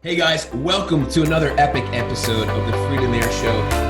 Hey guys, welcome to another epic episode of the Freedomaire Show.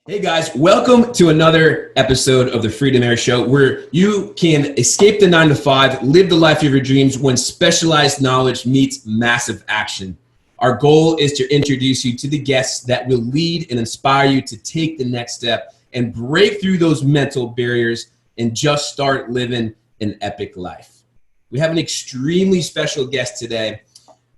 Hey guys, welcome to another episode of the Freedomaire Show, where you can escape the 9-to-5, live the life of your dreams when specialized knowledge meets massive action. Our goal is to introduce you to the guests that will lead and inspire you to take the next step and break through those mental barriers and just start living an epic life. We have an extremely special guest today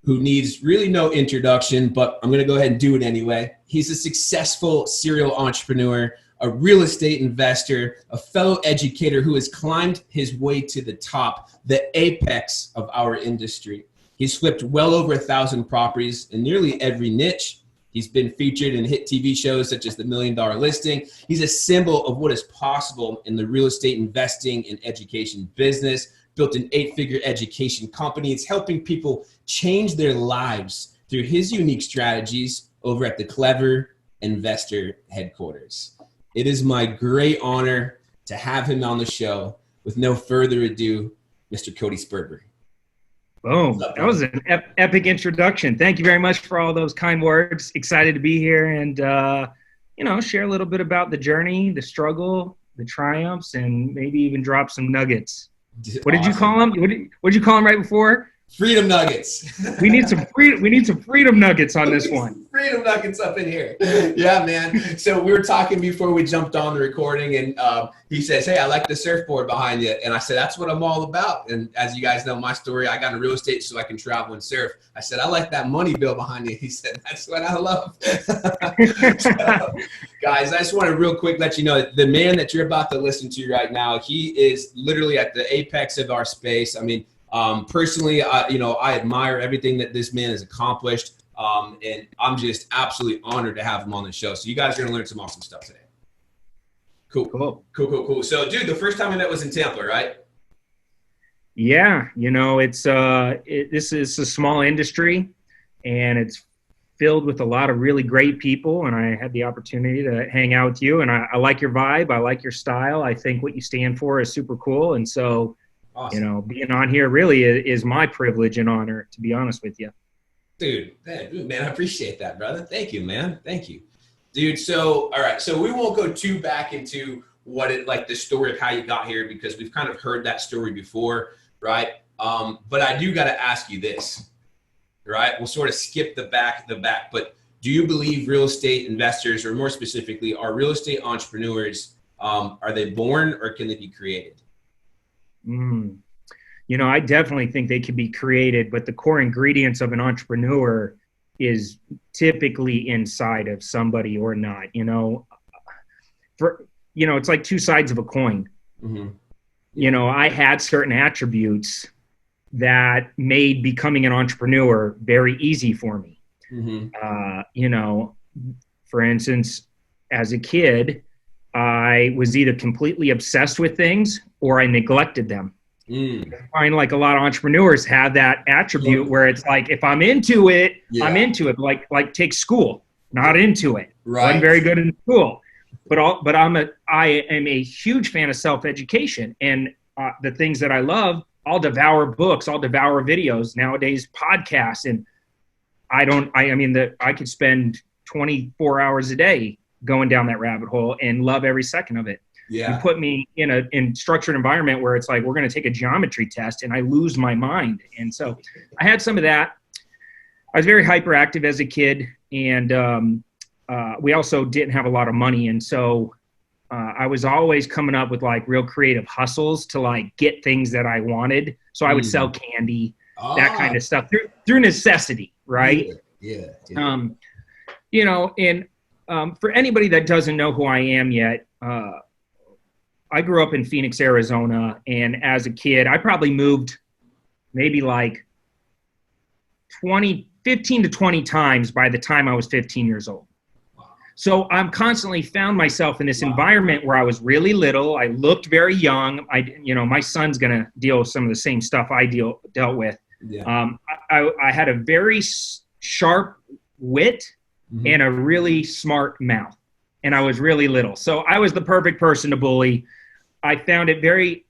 who needs really no introduction, but I'm gonna go ahead and do it anyway. He's a successful serial entrepreneur, a real estate investor, a fellow educator who has climbed his way to the top, the apex of our industry. He's flipped well over 1,000 properties in nearly every niche. He's been featured in hit TV shows such as The $1 Million Listing. He's a symbol of what is possible in the real estate investing and education business. Built an 8-figure education company. It's helping people change their lives through his unique strategies over at the Clever Investor headquarters. It is my great honor to have him on the show. With no further ado, Mr. Cody Sperber. Boom. That was an epic introduction. Thank you very much for all those kind words. Excited to be here and, share a little bit about the journey, the struggle, the triumphs, and maybe even drop some nuggets. What did you call them? What did you call them right before? Freedom nuggets. We need some freedom nuggets on this one. Freedom nuggets up in here. Yeah, man. So we were talking before we jumped on the recording, and he says, "Hey, I like the surfboard behind you." And I said, "That's what I'm all about." And as you guys know my story, I got into real estate so I can travel and surf. I said, "I like that money bill behind you." He said, "That's what I love." So, guys, I just want to real quick let you know that the man that you're about to listen to right now, he is literally at the apex of our space. I mean, personally, I admire everything that this man has accomplished, and I'm just absolutely honored to have him on the show. So you guys are going to learn some awesome stuff today. Cool. So, dude, the first time we met was in Tampa, right? Yeah, this is a small industry, and it's filled with a lot of really great people, and I had the opportunity to hang out with you, and I like your vibe. I like your style. I think what you stand for is super cool, and so awesome. Being on here really is my privilege and honor, to be honest with you. Dude, man, I appreciate that, brother. Thank you, man. Thank you. Dude, so, all right. So we won't go too back into the story of how you got here, because we've kind of heard that story before, right? But I do got to ask you this, right? We'll sort of skip the back, but do you believe real estate investors, or more specifically, are real estate entrepreneurs, are they born or can they be created? I definitely think they can be created, but the core ingredients of an entrepreneur is typically inside of somebody or not. It's like two sides of a coin. Mm-hmm. I had certain attributes that made becoming an entrepreneur very easy for me. Mm-hmm. For instance, as a kid, I was either completely obsessed with things or I neglected them. I find like a lot of entrepreneurs have that attribute where it's like, if I'm into it, I'm into it. Like take school, not into it. Right. I'm very good in school, but I am a huge fan of self-education, and the things that I love, I'll devour books, I'll devour videos, nowadays podcasts, and I could spend 24 hours a day going down that rabbit hole and love every second of it. Yeah. You put me in a structured environment where it's like, we're going to take a geometry test and I lose my mind. And so I had some of that. I was very hyperactive as a kid, and we also didn't have a lot of money. And so I was always coming up with like real creative hustles to like get things that I wanted. So I would sell candy, that kind of stuff through necessity. Right. Yeah. For anybody that doesn't know who I am yet, I grew up in Phoenix, Arizona, and as a kid, I probably moved maybe like 15 to 20 times by the time I was 15 years old. So I'm constantly found myself in this environment where I was really little. I looked very young. My son's going to deal with some of the same stuff I dealt with. Yeah. I had a very sharp wit and a really smart mouth, and I was really little. So I was the perfect person to bully. I found it very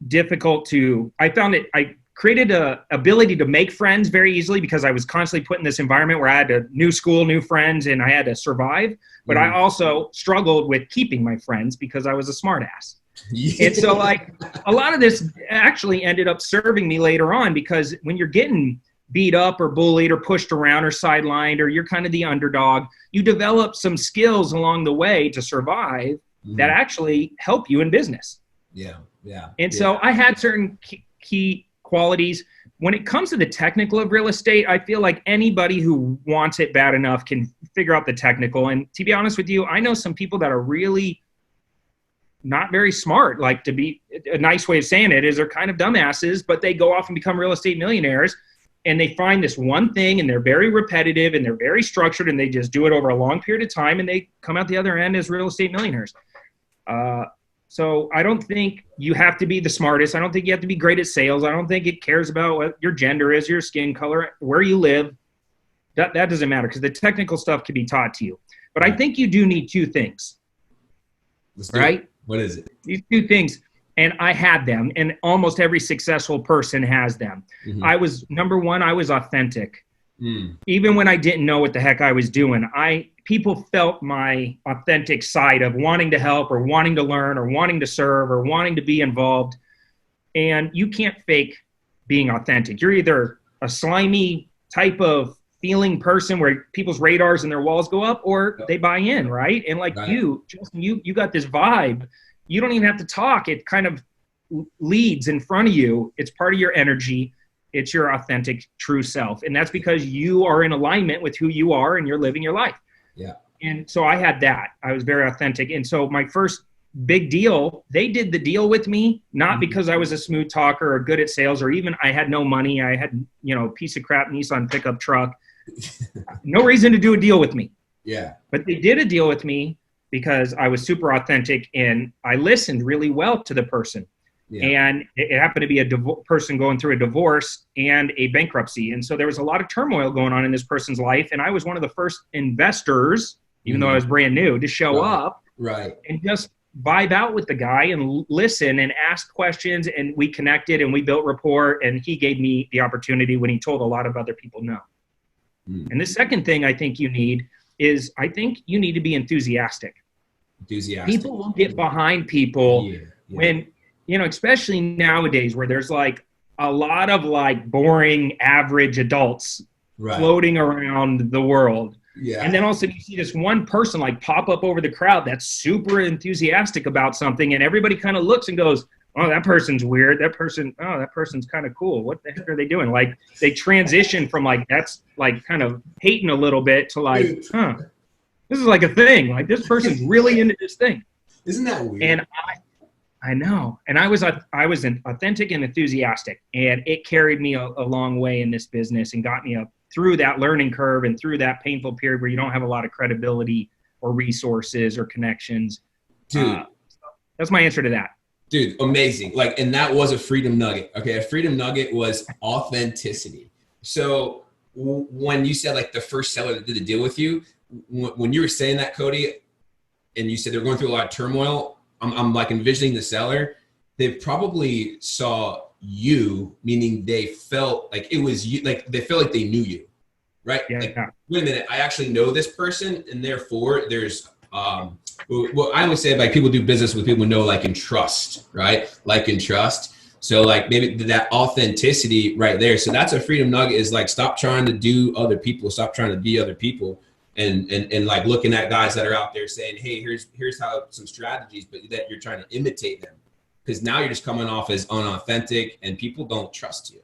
difficult I created a ability to make friends very easily because I was constantly put in this environment where I had a new school, new friends, and I had to survive. But I also struggled with keeping my friends because I was a smart ass. Yeah. And so like a lot of this actually ended up serving me later on, because when you're getting beat up or bullied or pushed around or sidelined, or you're kind of the underdog, you develop some skills along the way to survive that actually help you in business. Yeah. Yeah. And so I had certain key qualities. When it comes to the technical of real estate, I feel like anybody who wants it bad enough can figure out the technical. And to be honest with you, I know some people that are really not very smart. Like, to be a nice way of saying it is they're kind of dumbasses, but they go off and become real estate millionaires. And they find this one thing, and they're very repetitive, and they're very structured, and they just do it over a long period of time, and they come out the other end as real estate millionaires. So I don't think you have to be the smartest. I don't think you have to be great at sales. I don't think it cares about what your gender is, your skin color, where you live. That doesn't matter, because the technical stuff can be taught to you. But I think you do need two things, right? What is it? These two things. And I had them, and almost every successful person has them. I was, number one, I was authentic. Even when I didn't know what the heck I was doing, people felt my authentic side of wanting to help, or wanting to learn, or wanting to serve, or wanting to be involved. And you can't fake being authentic. You're either a slimy type of feeling person where people's radars and their walls go up, or they buy in, right? And like you, Justin, you got this vibe. You don't even have to talk. It kind of leads in front of you. It's part of your energy. It's your authentic, true self. And that's because you are in alignment with who you are, and you're living your life. Yeah. And so I had that. I was very authentic. And so my first big deal, they did the deal with me, not because I was a smooth talker or good at sales, or even I had no money. I had, a piece of crap Nissan pickup truck. No reason to do a deal with me. Yeah. But they did a deal with me because I was super authentic, and I listened really well to the person. Yeah. And it happened to be a person going through a divorce and a bankruptcy. And so there was a lot of turmoil going on in this person's life. And I was one of the first investors, even though I was brand new, to show up and just vibe out with the guy and listen and ask questions. And we connected and we built rapport, and he gave me the opportunity when he told a lot of other people no. And the second thing I think you need is, I think you need to be enthusiastic. People will get behind people when, especially nowadays where there's like a lot of like boring average adults floating around the world. Yeah. And then also you see this one person like pop up over the crowd that's super enthusiastic about something, and everybody kind of looks and goes, oh, that person's weird. That person's kind of cool. What the heck are they doing? Like, they transition from like, that's like kind of hating a little bit to like, this is like a thing. Like, this person's really into this thing. Isn't that weird? And I know. And I was authentic and enthusiastic, and it carried me a long way in this business and got me up through that learning curve and through that painful period where you don't have a lot of credibility or resources or connections. Dude. That's my answer to that. Dude, amazing. Like, and that was a freedom nugget. Okay. A freedom nugget was authenticity. So when you said like the first seller that did the deal with you, when you were saying that, Cody, and you said they're going through a lot of turmoil, I'm like envisioning the seller. They probably saw you, meaning they felt like it was you, like they felt like they knew you, right? Yeah. Like, wait a minute, I actually know this person, and therefore there's well, I always say like people do business with people who know, like, and trust, right? Like and trust. So like maybe that authenticity right there. So that's a freedom nugget, is like, stop trying to do other people, stop trying to be other people. And like looking at guys that are out there saying, hey, here's how some strategies, but that you're trying to imitate them, because now you're just coming off as unauthentic and people don't trust you.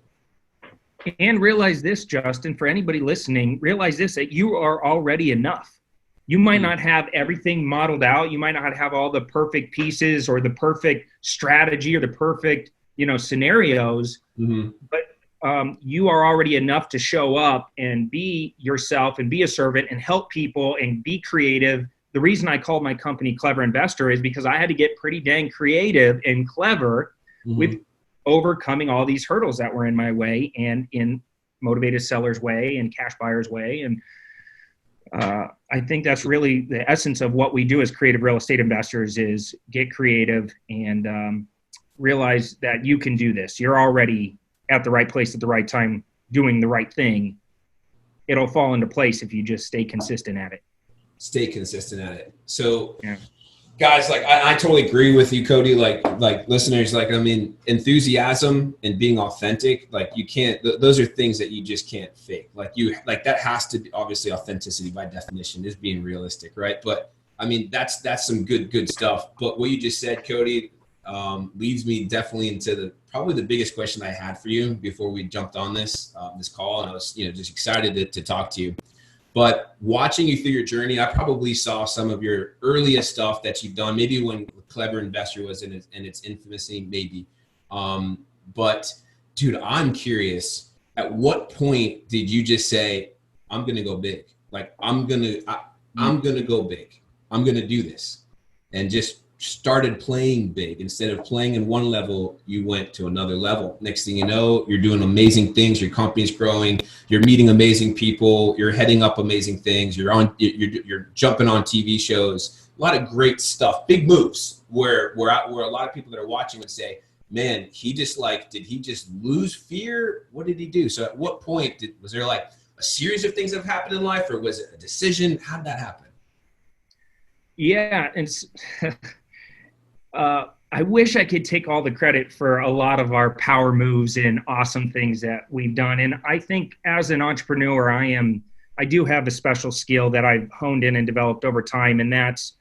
And realize this, Justin, for anybody listening, realize this, that you are already enough. You might not have everything modeled out. You might not have all the perfect pieces or the perfect strategy or the perfect, scenarios, but you are already enough to show up and be yourself and be a servant and help people and be creative. The reason I called my company Clever Investor is because I had to get pretty dang creative and clever with overcoming all these hurdles that were in my way and in motivated sellers' way and cash buyers' way. And I think that's really the essence of what we do as creative real estate investors is get creative and realize that you can do this. You're already at the right place at the right time, doing the right thing. It'll fall into place if you just stay consistent at it. Stay consistent at it. So yeah. Guys, like I totally agree with you, Cody. Like listeners, like, I mean, enthusiasm and being authentic, like you can't, those are things that you just can't fake. Like that has to be, obviously authenticity by definition is being realistic, right? But I mean, that's some good stuff. But what you just said, Cody, leads me definitely into probably the biggest question I had for you before we jumped on this call. And I was, just excited to talk to you. But watching you through your journey, I probably saw some of your earliest stuff that you've done, maybe when Clever Investor was in its infancy, maybe. But dude, I'm curious, at what point did you just say, I'm going to go big? Like, I'm going to go big. I'm going to do this. And just started playing big. Instead of playing in one level, you went to another level. Next thing you know, you're doing amazing things. Your company's growing. You're meeting amazing people. You're heading up amazing things. You're jumping on TV shows. A lot of great stuff. Big moves. Where a lot of people that are watching would say, "Man, did he just lose fear? What did he do?" So at what point was there like a series of things that have happened in life, or was it a decision? How did that happen? Yeah, and I wish I could take all the credit for a lot of our power moves and awesome things that we've done. And I think as an entrepreneur, I do have a special skill that I've honed in and developed over time. And that's,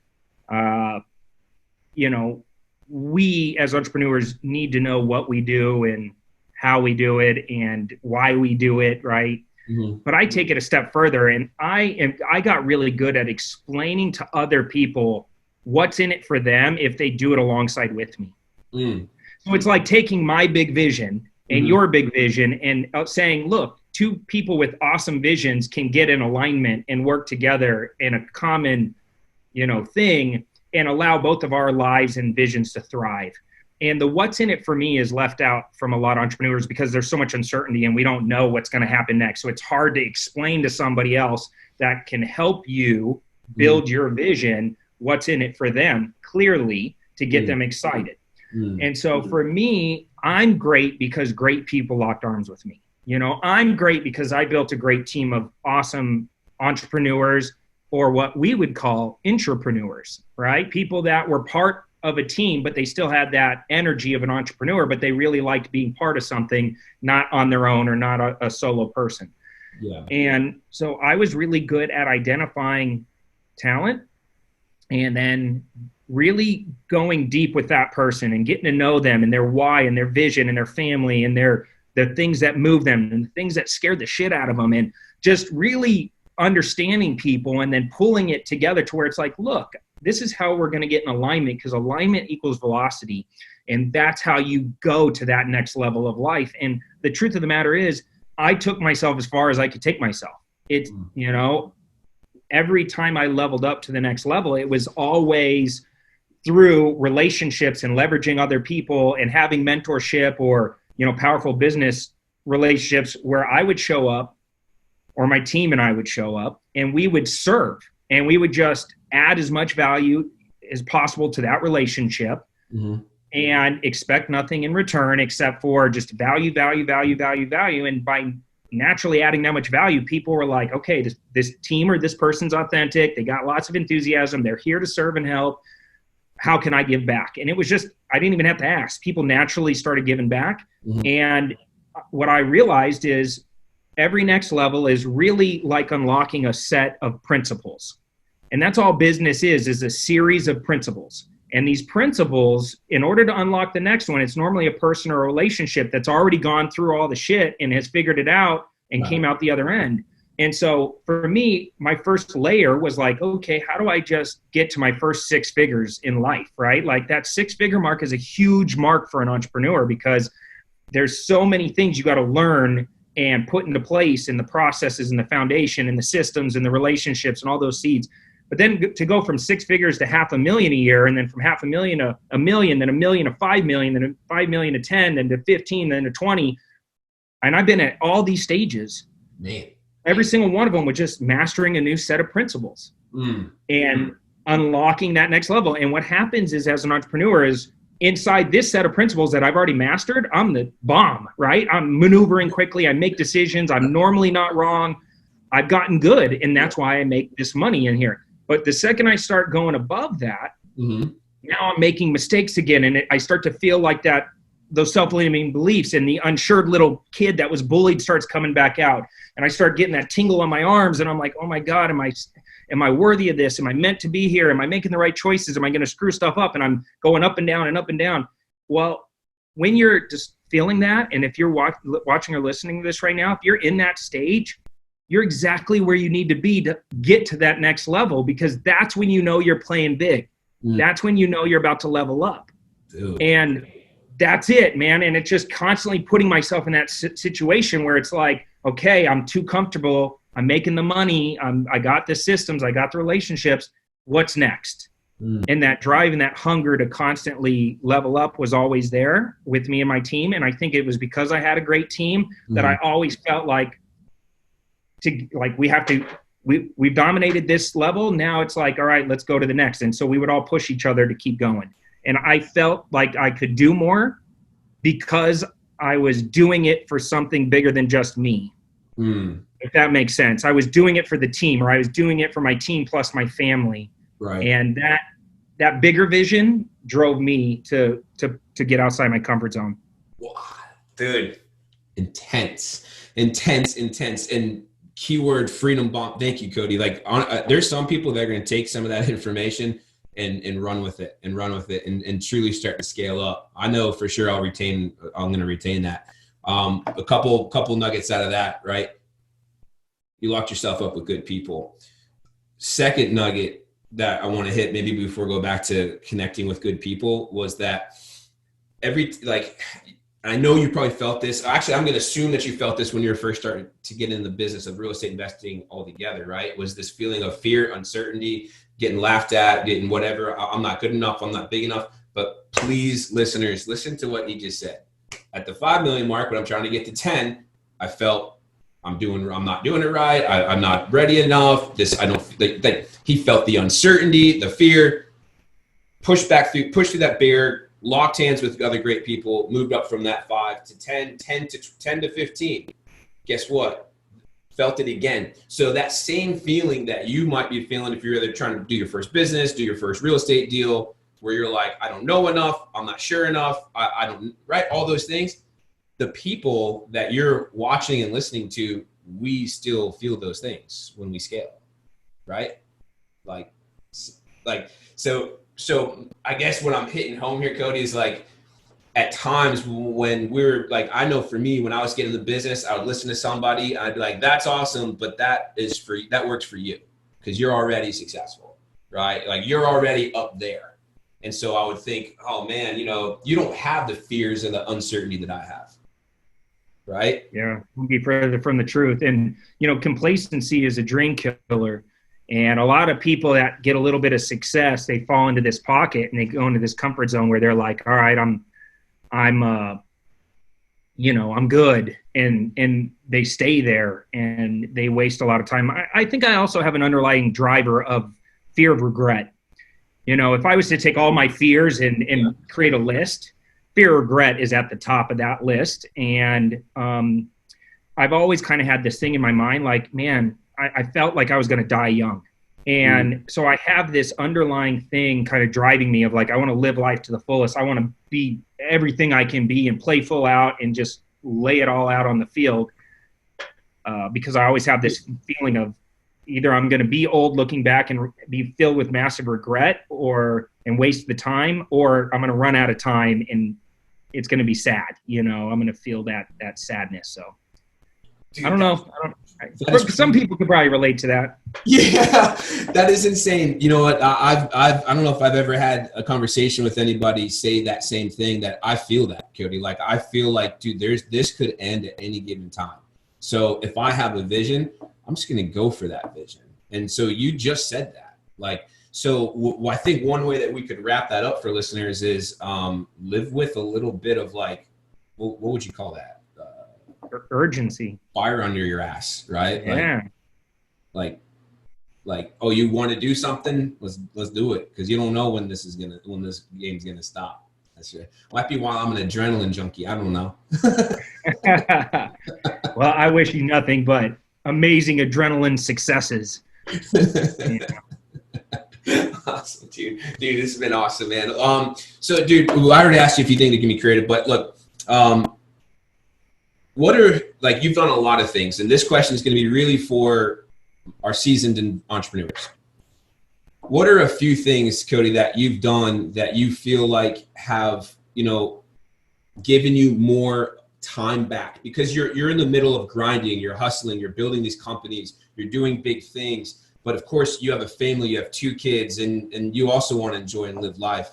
we as entrepreneurs need to know what we do and how we do it and why we do it, right? Mm-hmm. But I take it a step further, and I got really good at explaining to other people what's in it for them if they do it alongside with me. So it's like taking my big vision and your big vision and saying, look, two people with awesome visions can get in alignment and work together in a common, thing and allow both of our lives and visions to thrive. And the what's in it for me is left out from a lot of entrepreneurs because there's so much uncertainty and we don't know what's going to happen next. So it's hard to explain to somebody else that can help you build your vision what's in it for them clearly to get them excited. And so for me, I'm great because great people locked arms with me. I'm great because I built a great team of awesome entrepreneurs, or what we would call intrapreneurs, right? People that were part of a team, but they still had that energy of an entrepreneur, but they really liked being part of something, not on their own or not a solo person. Yeah. And so I was really good at identifying talent and then really going deep with that person and getting to know them and their why and their vision and their family and the things that move them and the things that scared the shit out of them, and just really understanding people and then pulling it together to where it's like, look, this is how we're going to get in alignment, because alignment equals velocity. And that's how you go to that next level of life. And the truth of the matter is, I took myself as far as I could take myself. It's, every time I leveled up to the next level, it was always through relationships and leveraging other people and having mentorship or, powerful business relationships where I would show up, or my team and I would show up, and we would serve, and we would just add as much value as possible to that relationship and expect nothing in return except for just value. And by naturally adding that much value, people were like, okay, this team or this person's authentic. They got lots of enthusiasm. They're here to serve and help. How can I give back? And it was just, I didn't even have to ask. People naturally started giving back. And what I realized is every next level is really like unlocking a set of principles. And that's all business is a series of principles. And these principles, in order to unlock the next one, it's normally a person or a relationship that's already gone through all the shit and has figured it out and came out the other end. And so for me, my first layer was like, okay, how do I just get to my first 6 figures in life, right? Like that 6-figure mark is a huge mark for an entrepreneur because there's so many things you got to learn and put into place in the processes and the foundation and the systems and the relationships and all those seeds. But then to go from 6 figures to $500,000 a year, and then from $500,000 to $1 million, then $1 million to $5 million, then $5 million to 10, then to 15, then to 20. And I've been at all these stages. Man. Every single one of them was just mastering a new set of principles and unlocking that next level. And what happens is, as an entrepreneur, is inside this set of principles that I've already mastered, I'm the bomb, right? I'm maneuvering quickly. I make decisions. I'm normally not wrong. I've gotten good. And that's why I make this money in here. But the second I start going above that, now I'm making mistakes again. And I start to feel like those self-limiting beliefs and the unsured little kid that was bullied starts coming back out. And I start getting that tingle on my arms. And I'm like, oh my God, am I worthy of this? Am I meant to be here? Am I making the right choices? Am I going to screw stuff up? And I'm going up and down and up and down. Well, when you're just feeling that, and if you're watching or listening to this right now, if you're in that stage, you're exactly where you need to be to get to that next level, because that's when you know you're playing big. That's when you know you're about to level up. Dude. And that's it, man. And it's just constantly putting myself in that situation where it's like, okay, I'm too comfortable. I'm making the money. I got the systems. I got the relationships. What's next? And that drive and that hunger to constantly level up was always there with me and my team. And I think it was because I had a great team that I always felt like we've dominated this level. Now it's like, all right, let's go to the next. And so we would all push each other to keep going. And I felt like I could do more because I was doing it for something bigger than just me. If that makes sense. I was doing it for the team, or I was doing it for my team plus my family. Right. And that bigger vision drove me to get outside my comfort zone. Wow, dude, intense. And keyword freedom bomb. Thank you, Cody. Like there's some people that are going to take some of that information and run with it and truly start to scale up. I know for sure I'm going to retain that. A couple nuggets out of that, right? You locked yourself up with good people. Second nugget that I want to hit, maybe before we go back to connecting with good people, was that I know you probably felt this. Actually, I'm going to assume that you felt this when you were first starting to get in the business of real estate investing altogether, right? Was this feeling of fear, uncertainty, getting laughed at, getting whatever. I'm not good enough. I'm not big enough. But please, listeners, listen to what he just said. At the 5 million mark, when I'm trying to get to 10, I felt I'm not doing it right. I'm not ready enough. He felt the uncertainty, the fear, pushed through that barrier, locked hands with other great people, moved up from that 5 to 10 to 15. Guess what? Felt it again. So that same feeling that you might be feeling if you're either trying to do your first business, do your first real estate deal, where you're like, I don't know enough, I'm not sure enough, I don't, right? All those things. The people that you're watching and listening to, we still feel those things when we scale, right? So I guess what I'm hitting home here, Cody, is like, at times when we're like, I know for me, when I was getting the business, I would listen to somebody and I'd be like, that's awesome, but that works for you because you're already successful, right? Like you're already up there. And so I would think, oh man, you don't have the fears and the uncertainty that I have. Right? Yeah, won't be further from the truth. And, complacency is a dream killer. And a lot of people that get a little bit of success, they fall into this pocket and they go into this comfort zone where they're like, all right, I'm good. And they stay there and they waste a lot of time. I think I also have an underlying driver of fear of regret. If I was to take all my fears and create a list, fear of regret is at the top of that list. And I've always kind of had this thing in my mind, like, man, I felt like I was going to die young. And so I have this underlying thing kind of driving me of like, I want to live life to the fullest. I want to be everything I can be and play full out and just lay it all out on the field. Because I always have this feeling of either I'm going to be old looking back and be filled with massive regret and waste the time, or I'm going to run out of time and it's going to be sad. I'm going to feel that sadness. So dude, I don't know. Some people could probably relate to that. Yeah, that is insane. You know what? I don't know if I've ever had a conversation with anybody say that same thing, that I feel that, Cody. Like, I feel like, dude, this could end at any given time. So if I have a vision, I'm just going to go for that vision. And so you just said that. Like, so I think one way that we could wrap that up for listeners is live with a little bit of like, what would you call that? Urgency. Fire under your ass, right? Yeah. Like, oh, you want to do something? Let's do it, because you don't know when this game's gonna stop. That's it. Might be while I'm an adrenaline junkie. I don't know. Well, I wish you nothing but amazing adrenaline successes. Yeah. Awesome, dude. Dude, this has been awesome, man. So, dude, I already asked you if you think it can be creative, but look, what are, like, you've done a lot of things, and this question is going to be really for our seasoned entrepreneurs. What are a few things, Cody, that you've done that you feel like have, given you more time back? Because you're in the middle of grinding, you're hustling, you're building these companies, you're doing big things. But of course, you have a family, you have 2 kids, and you also want to enjoy and live life.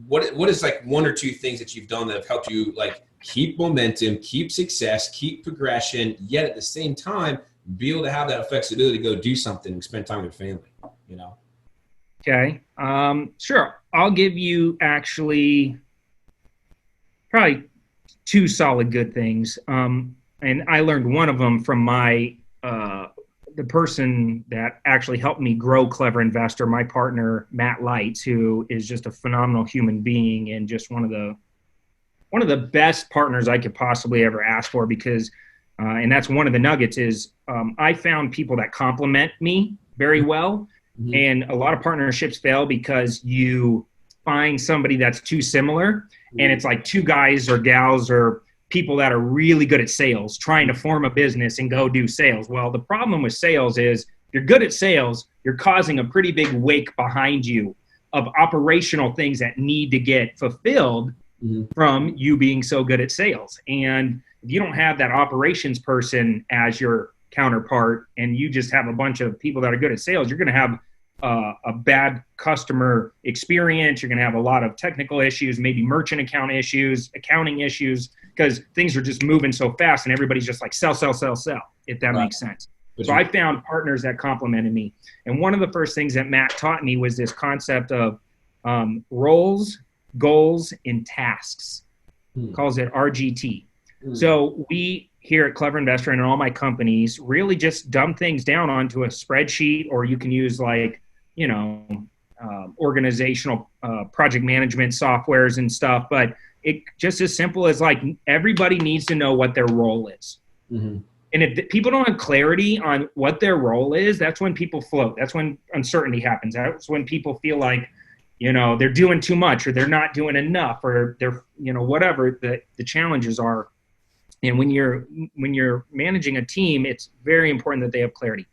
What is like 1 or 2 things that you've done that have helped you like keep momentum, keep success, keep progression, yet at the same time be able to have that flexibility to go do something and spend time with your family, Okay. Sure. I'll give you actually probably 2 solid good things. And I learned one of them from the person that actually helped me grow Clever Investor, my partner, Matt Lights, who is just a phenomenal human being and just one of the best partners I could possibly ever ask for, because, and that's one of the nuggets is, I found people that complement me very well. Mm-hmm. And a lot of partnerships fail because you find somebody that's too similar. Mm-hmm. And it's like 2 guys or gals or people that are really good at sales trying to form a business and go do sales. Well, the problem with sales is you're good at sales, you're causing a pretty big wake behind you of operational things that need to get fulfilled from you being so good at sales. And if you don't have that operations person as your counterpart and you just have a bunch of people that are good at sales, you're going to have a bad customer experience. You're going to have a lot of technical issues, maybe merchant account issues, accounting issues, because things are just moving so fast and everybody's just like sell, if that makes sense. So I found partners that complimented me. And one of the first things that Matt taught me was this concept of roles, goals, and tasks. Calls it RGT. So we here at Clever Investor and in all my companies really just dumb things down onto a spreadsheet, or you can use like, organizational project management softwares and stuff. But it just as simple as like everybody needs to know what their role is. Mm-hmm. And if people don't have clarity on what their role is, that's when people float. That's when uncertainty happens. That's when people feel like, they're doing too much or they're not doing enough or they're, whatever the challenges are. And when you're managing a team, it's very important that they have clarity.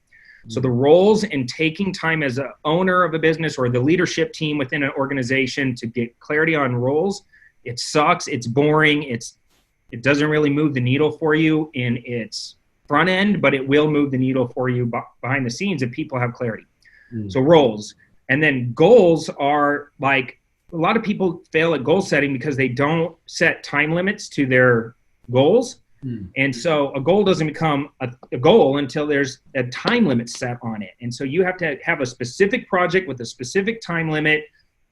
So the roles and taking time as an owner of a business or the leadership team within an organization to get clarity on roles, it sucks. It's boring. It doesn't really move the needle for you in its front end, but it will move the needle for you behind the scenes if people have clarity. So roles. And then goals are like, a lot of people fail at goal setting because they don't set time limits to their goals. And so a goal doesn't become a goal until there's a time limit set on it. And so you have to have a specific project with a specific time limit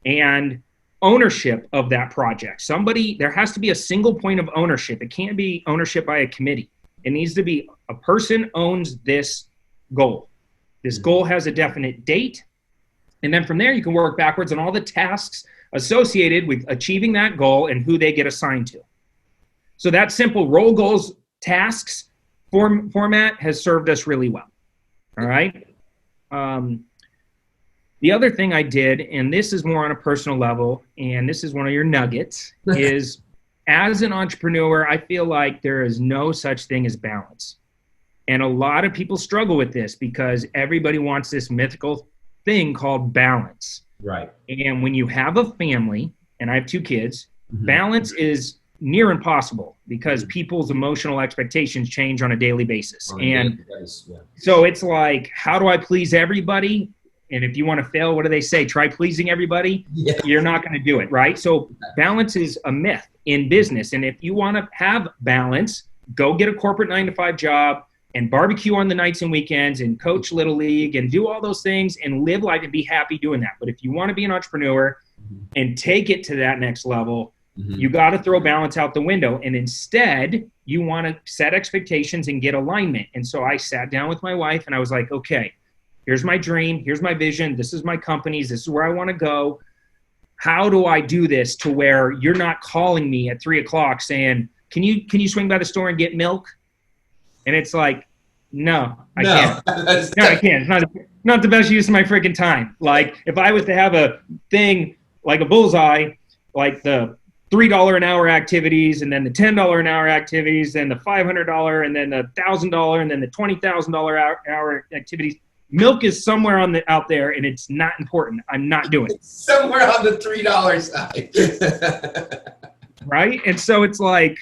and ownership of that project. There has to be a single point of ownership. It can't be ownership by a committee. It needs to be a person owns this goal. This goal has a definite date. And then from there, you can work backwards on all the tasks associated with achieving that goal and who they get assigned to. So that simple role, goals, tasks format has served us really well. All right. The other thing I did, and this is more on a personal level, and this is one of your nuggets, is as an entrepreneur, I feel like there is no such thing as balance. And a lot of people struggle with this because everybody wants this mythical thing called balance. Right. And when you have a family, and I have 2 kids, balance is near impossible because people's emotional expectations change on a daily basis. So it's like, how do I please everybody? And if you want to fail, what do they say? Try pleasing everybody. Yeah. You're not going to do it, right? So balance is a myth in business. And if you want to have balance, go get a corporate 9-to-5 job and barbecue on the nights and weekends and coach Little League and do all those things and live life and be happy doing that. But if you want to be an entrepreneur and take it to that next level, you got to throw balance out the window. And instead, you want to set expectations and get alignment. And so I sat down with my wife and I was like, okay, here's my dream. Here's my vision. This is my companies. This is where I want to go. How do I do this to where you're not calling me at 3 o'clock saying, can you swing by the store and get milk? And it's like, no, I can't. No, I can't. It's not the best use of my freaking time. Like if I was to have a thing like a bullseye, like the $3 an hour activities, and then the $10 an hour activities, and the $500, and then the $1,000, and then the $20,000 hour activities. Milk is somewhere out there, and it's not important. I'm not doing it. Somewhere on the $3 side. Right? And so it's like,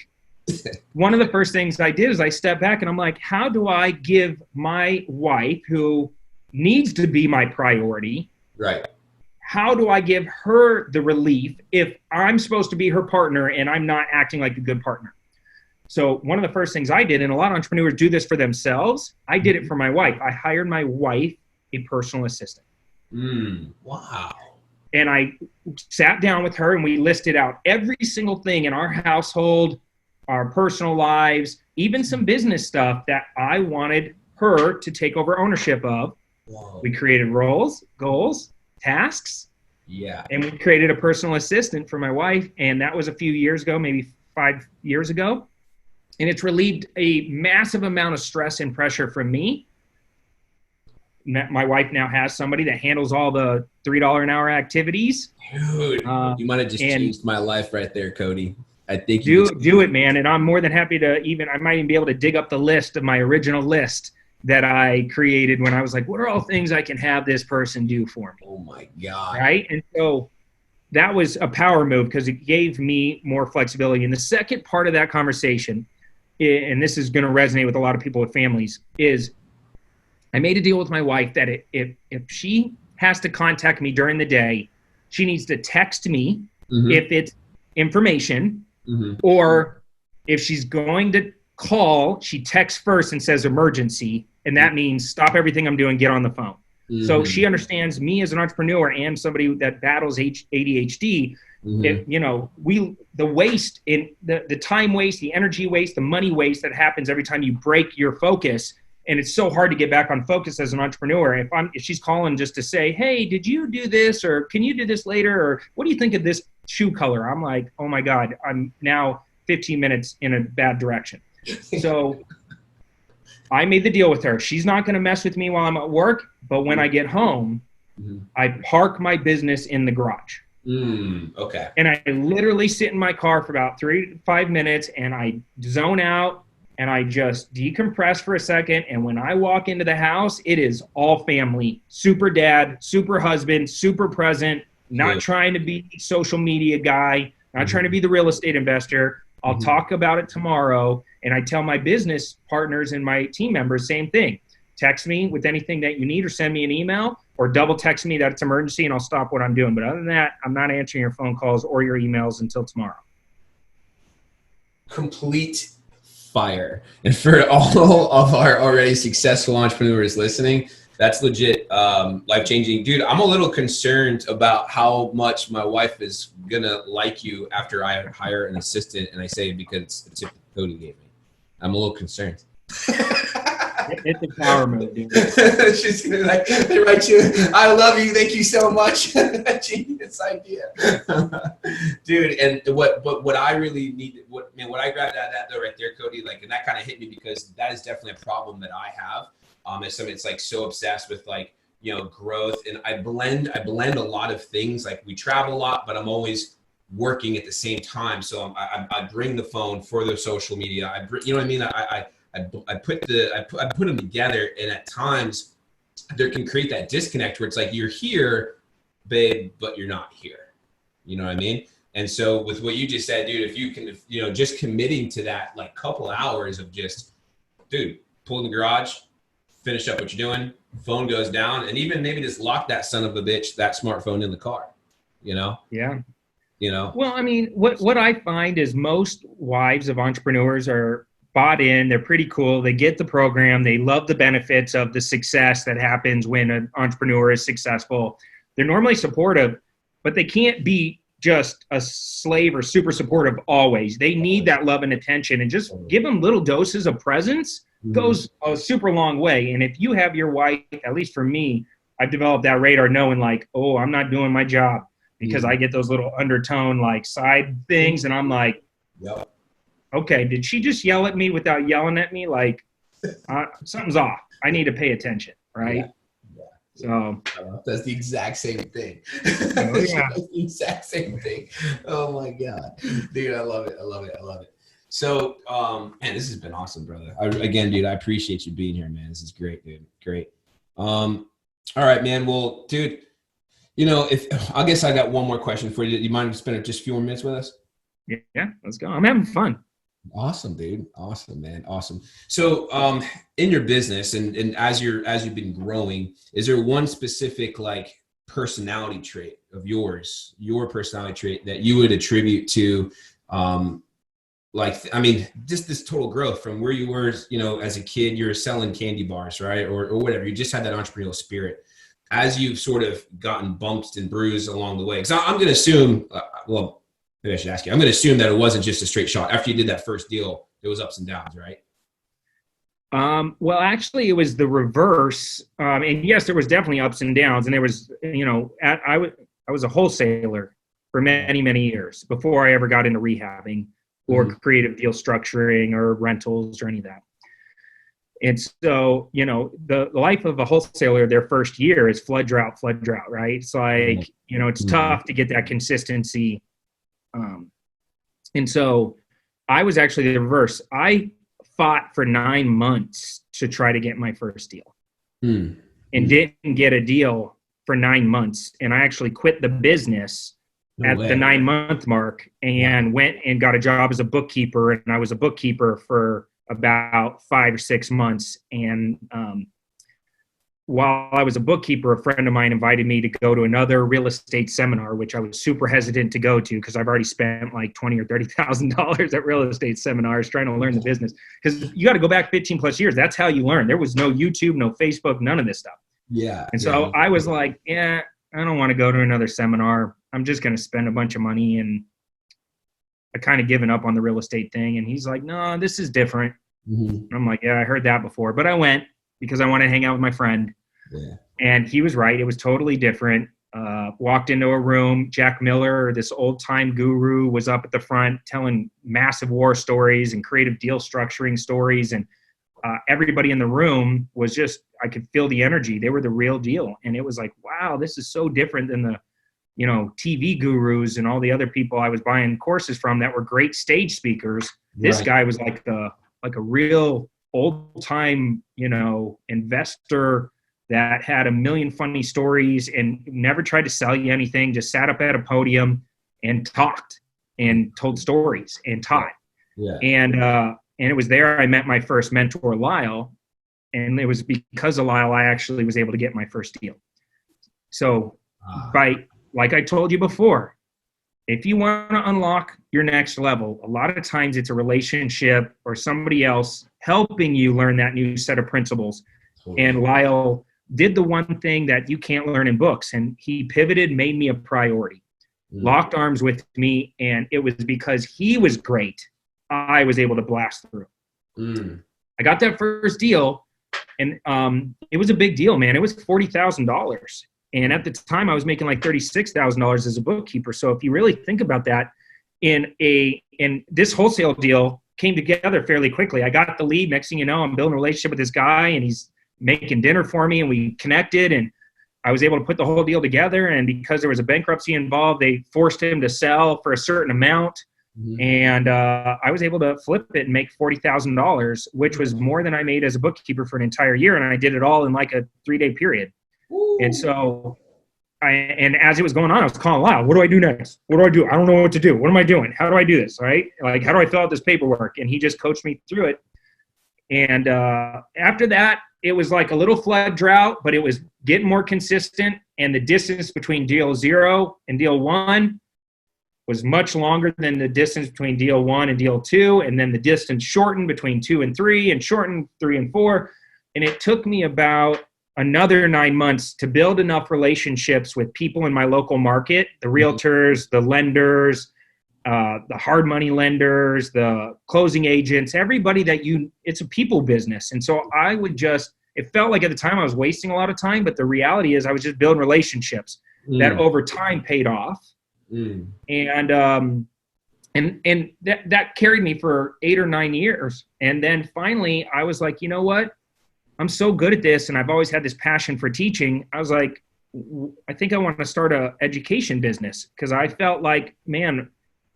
one of the first things I did is I stepped back and I'm like, how do I give my wife, who needs to be my priority, right? How do I give her the relief if I'm supposed to be her partner and I'm not acting like a good partner? So one of the first things I did, and a lot of entrepreneurs do this for themselves, I did it for my wife. I hired my wife a personal assistant. Wow. And I sat down with her and we listed out every single thing in our household, our personal lives, even some business stuff that I wanted her to take over ownership of. Whoa. We created roles, goals, tasks. Yeah. And we created a personal assistant for my wife. And that was a few years ago, maybe 5 years ago. And it's relieved a massive amount of stress and pressure from me. My wife now has somebody that handles all the $3 an hour activities. Dude, you might have just changed my life right there, Cody. I think do it, man. And I'm more than happy to I might even be able to dig up the list of my original list that I created when I was like, what are all things I can have this person do for me? Oh my God. Right. And so that was a power move because it gave me more flexibility. And the second part of that conversation, and this is going to resonate with a lot of people with families, is I made a deal with my wife that if she has to contact me during the day, she needs to text me if it's information. Or if she's going to call, she texts first and says emergency. And that means stop everything I'm doing, get on the phone. So she understands me as an entrepreneur and somebody that battles ADHD. The waste in the time waste, the energy waste, the money waste that happens every time you break your focus. And it's so hard to get back on focus as an entrepreneur. If she's calling just to say, hey, did you do this? Or can you do this later? Or what do you think of this shoe color? I'm like, oh my God, I'm now 15 minutes in a bad direction. So I made the deal with her. She's not going to mess with me while I'm at work. But when I get home, I park my business in the garage. Okay. And I literally sit in my car for about 3 to 5 minutes and I zone out. And I just decompress for a second. And when I walk into the house, it is all family, super dad, super husband, super present, not trying to be social media guy, not trying to be the real estate investor. I'll talk about it tomorrow. And I tell my business partners and my team members, same thing. Text me with anything that you need or send me an email or double text me that it's emergency and I'll stop what I'm doing. But other than that, I'm not answering your phone calls or your emails until tomorrow. Complete fire. And for all of our already successful entrepreneurs listening, that's legit life-changing. Dude, I'm a little concerned about how much my wife is gonna like you after I hire an assistant and I say it because it's the tip Cody gave me. I'm a little concerned. It's a power move, dude. She's gonna write you, I love you, thank you so much. Genius idea. Dude, and what I really need, what I grabbed at that though right there, Cody, and that kind of hit me because that is definitely a problem that I have. As somebody that's so obsessed with growth, and I blend a lot of things. We travel a lot, but I'm always working at the same time. So I bring the phone for the social media. I put them together, and at times there can create that disconnect where it's you're here, babe, but you're not here. You know what I mean? And so with what you just said, dude, if you can, just committing to that couple hours of just, dude, pull in the garage, finish up what you're doing, phone goes down, and even maybe just lock that son of a bitch, that smartphone in the car, Yeah. Well, I mean, what I find is most wives of entrepreneurs are bought in. They're pretty cool. They get the program. They love the benefits of the success that happens when an entrepreneur is successful. They're normally supportive, but they can't be just a slave or super supportive always. They need that love and attention, and just give them little doses of presence goes a super long way. And if you have your wife, at least for me, I've developed that radar knowing like, oh, I'm not doing my job, because I get those little undertone like side things, and I'm like, okay, did she just yell at me without yelling at me? Like, something's off. I need to pay attention, right? So that's the exact same thing. That's the exact same thing. Oh my God, dude, I love it. I love it. I love it. So, man, this has been awesome, brother. Again, dude, I appreciate you being here, man. This is great, dude. Great. All right, man. Well, dude, you know, I guess I got one more question for you. You mind spending just a few more minutes with us? Yeah, let's go. I'm having fun. Awesome, dude. Awesome, man. Awesome. So, in your business and as you've been growing, is there one specific like personality trait of yours, your personality trait that you would attribute to, just this total growth from where you were, you know, as a kid, you're selling candy bars, right? Or whatever. You just had that entrepreneurial spirit. As you've sort of gotten bumped and bruised along the way, because I'm going to assume, maybe I should ask you, I'm going to assume that it wasn't just a straight shot. After you did that first deal, there was ups and downs, right? Well, actually, it was the reverse. And yes, there was definitely ups and downs. And there was, you know, I was a wholesaler for many, many years before I ever got into rehabbing or creative deal structuring or rentals or any of that. And so, you know, the life of a wholesaler, their first year is flood drought, right? It's like, you know, it's tough to get that consistency. And so I was actually the reverse. I fought for 9 months to try to get my first deal and didn't get a deal for 9 months. And I actually quit the business the 9-month mark and went and got a job as a bookkeeper. And I was a bookkeeper for about 5 or 6 months. And while I was a bookkeeper, a friend of mine invited me to go to another real estate seminar, which I was super hesitant to go to because I've already spent like $20,000 or $30,000 at real estate seminars trying to learn the business. Because you got to go back 15 plus years. That's how you learn. There was no YouTube, no Facebook, none of this stuff. Yeah. And so I was like, I don't want to go to another seminar. I'm just going to spend a bunch of money. And I kind of given up on the real estate thing. And he's like, no, this is different. And I'm like, yeah, I heard that before. But I went because I wanted to hang out with my friend. Yeah. And he was right. It was totally different. Walked into a room. Jack Miller, this old time guru, was up at the front telling massive war stories and creative deal structuring stories. And everybody in the room was just, I could feel the energy. They were the real deal. And it was like, wow, this is so different than the, you know, TV gurus and all the other people I was buying courses from that were great stage speakers. This guy was like a real old time, you know, investor that had a million funny stories and never tried to sell you anything, just sat up at a podium and talked and told stories and taught. Yeah. And it was there I met my first mentor, Lyle. And it was because of Lyle, I actually was able to get my first deal. So like I told you before, if you want to unlock your next level, a lot of times it's a relationship or somebody else helping you learn that new set of principles. Totally. And Lyle did the one thing that you can't learn in books, and he pivoted, made me a priority, locked arms with me, and it was because he was great, I was able to blast through. I got that first deal, and it was a big deal, man. It was $40,000. And at the time, I was making like $36,000 as a bookkeeper. So if you really think about that, in this wholesale deal came together fairly quickly. I got the lead. Next thing you know, I'm building a relationship with this guy, and he's making dinner for me, and we connected, and I was able to put the whole deal together. And because there was a bankruptcy involved, they forced him to sell for a certain amount. And I was able to flip it and make $40,000, which was more than I made as a bookkeeper for an entire year. And I did it all in like a 3-day period. And so and as it was going on, I was calling Lyle, what do I do next? What do I do? I don't know what to do. What am I doing? How do I do this? Right? Like, how do I fill out this paperwork? And he just coached me through it. And after that, it was like a little flood drought, but it was getting more consistent. And the distance between deal 0 and deal 1 was much longer than the distance between deal 1 and deal 2. And then the distance shortened between 2 and 3 and shortened 3 and 4. And it took me about another 9 months to build enough relationships with people in my local market, the realtors, the lenders, the hard money lenders, the closing agents, everybody that it's a people business. And so it felt like at the time I was wasting a lot of time, but the reality is I was just building relationships that over time paid off. And that carried me for 8 or 9 years. And then finally I was like, you know what? I'm so good at this. And I've always had this passion for teaching. I was like, I think I want to start a education business, because I felt like, man,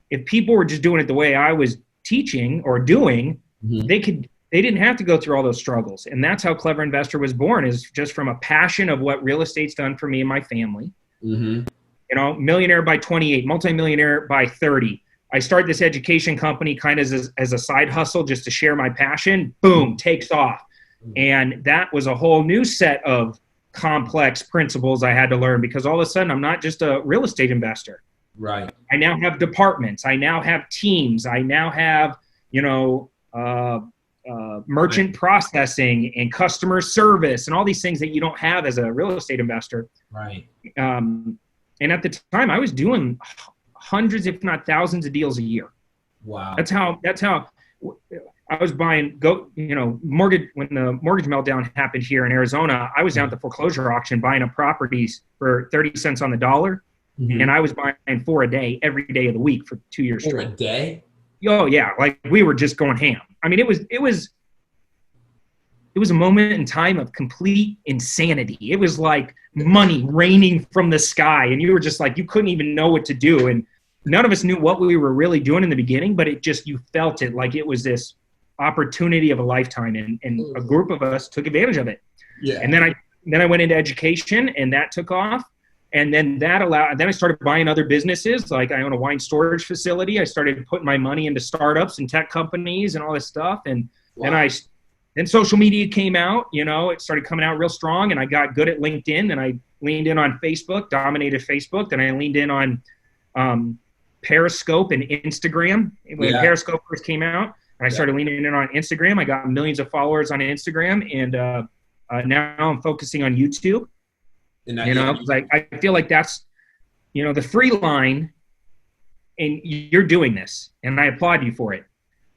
if people were just doing it the way I was teaching or doing, they didn't have to go through all those struggles. And that's how Clever Investor was born, is just from a passion of what real estate's done for me and my family. You know, millionaire by 28, multimillionaire by 30. I started this education company kind of as a side hustle just to share my passion. Boom, takes off. And that was a whole new set of complex principles I had to learn, because all of a sudden I'm not just a real estate investor. Right. I now have departments. I now have teams. I now have, merchant processing and customer service and all these things that you don't have as a real estate investor. Right. And at the time I was doing hundreds, if not thousands of deals a year. Wow. That's how I was buying mortgage. When the mortgage meltdown happened here in Arizona, I was down at the foreclosure auction buying up properties for 30 cents on the dollar. And I was buying 4 a day every day of the week for 2 years straight. 4 a day? Oh yeah. Like we were just going ham. I mean, it was a moment in time of complete insanity. It was like money raining from the sky, and you were just like, you couldn't even know what to do. And none of us knew what we were really doing in the beginning, but you felt it like it was this opportunity of a lifetime, and a group of us took advantage of it. Yeah. And then I went into education, and that took off. And then then I started buying other businesses. Like I own a wine storage facility. I started putting my money into startups and tech companies and all this stuff. And then social media came out, it started coming out real strong, and I got good at LinkedIn, and I leaned in on Facebook, dominated Facebook. Then I leaned in on Periscope and Instagram when Periscope first came out. And I started leaning in on Instagram. I got millions of followers on Instagram, and now I'm focusing on YouTube. And I feel like that's, the free line, and you're doing this, and I applaud you for it.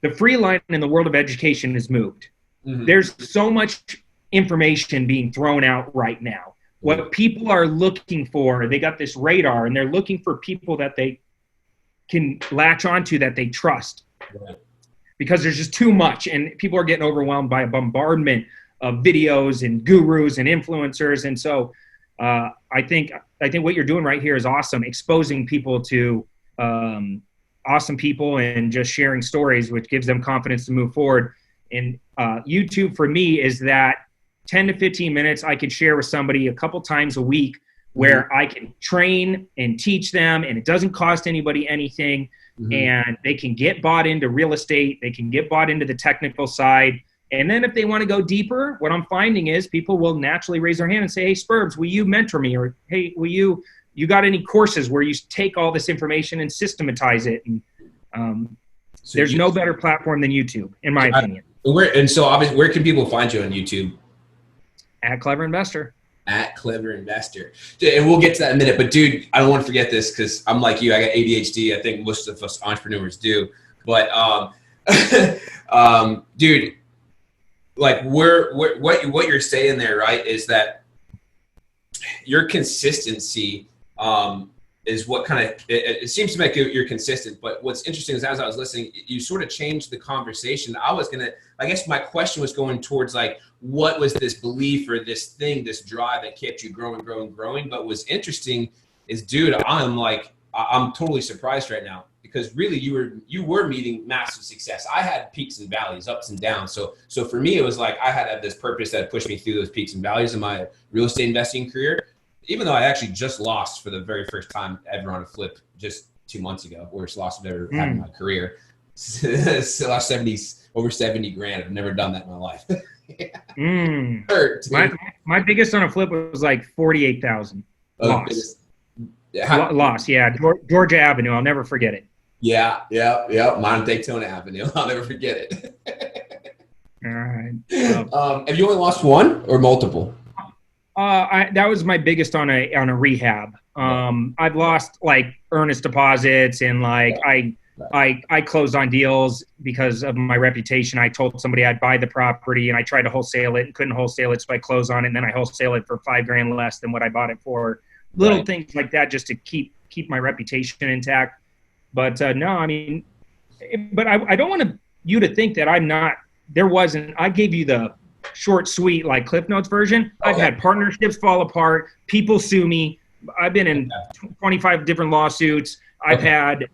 The free line in the world of education has moved. There's so much information being thrown out right now. What people are looking for, they got this radar, and they're looking for people that they can latch onto, that they trust. Right. Because there's just too much, and people are getting overwhelmed by a bombardment of videos and gurus and influencers. And so I think what you're doing right here is awesome, exposing people to awesome people and just sharing stories, which gives them confidence to move forward. And YouTube for me is that 10 to 15 minutes I can share with somebody a couple times a week, where I can train and teach them, and it doesn't cost anybody anything. And they can get bought into real estate. They can get bought into the technical side. And then if they want to go deeper, what I'm finding is people will naturally raise their hand and say, hey, Spurbs, will you mentor me? Or, hey, you got any courses where you take all this information and systematize it? And so there's no better platform than YouTube, in my opinion. So obviously, where can people find you on YouTube? At Clever Investor. At Clever Investor. And we'll get to that in a minute. But, dude, I don't want to forget this, because I'm like you. I got ADHD. I think most of us entrepreneurs do. But, dude, like what you're saying there, right, is that your consistency is what kind of it seems to make you're consistent. But what's interesting is, as I was listening, you sort of changed the conversation. I guess my question was going towards, like, what was this belief or this thing, this drive that kept you growing. But what's interesting is, dude, I'm totally surprised right now, because really you were meeting massive success. I had peaks and valleys, ups and downs. So for me, it was like I had to have this purpose that pushed me through those peaks and valleys in my real estate investing career. Even though I actually just lost for the very first time ever on a flip just 2 months ago, worst loss I've ever had in my career. So lost over 70 grand. I've never done that in my life. Hurt. My biggest on a flip was like 48,000 loss. Lost, yeah. Georgia Avenue. I'll never forget it. Yeah. Mine, Daytona Avenue. I'll never forget it. All right. Have you only lost one or multiple? That was my biggest on a rehab. I've lost like earnest deposits and like I closed on deals because of my reputation. I told somebody I'd buy the property and I tried to wholesale it and couldn't wholesale it, so I closed on it and then I wholesale it for $5,000 less than what I bought it for. Little things like that just to keep my reputation intact. But no, I mean, but I don't want you to think that I'm not. I gave you the short, sweet, like Cliff Notes version. Okay. I've had partnerships fall apart. People sue me. I've been in 25 different lawsuits. I've had,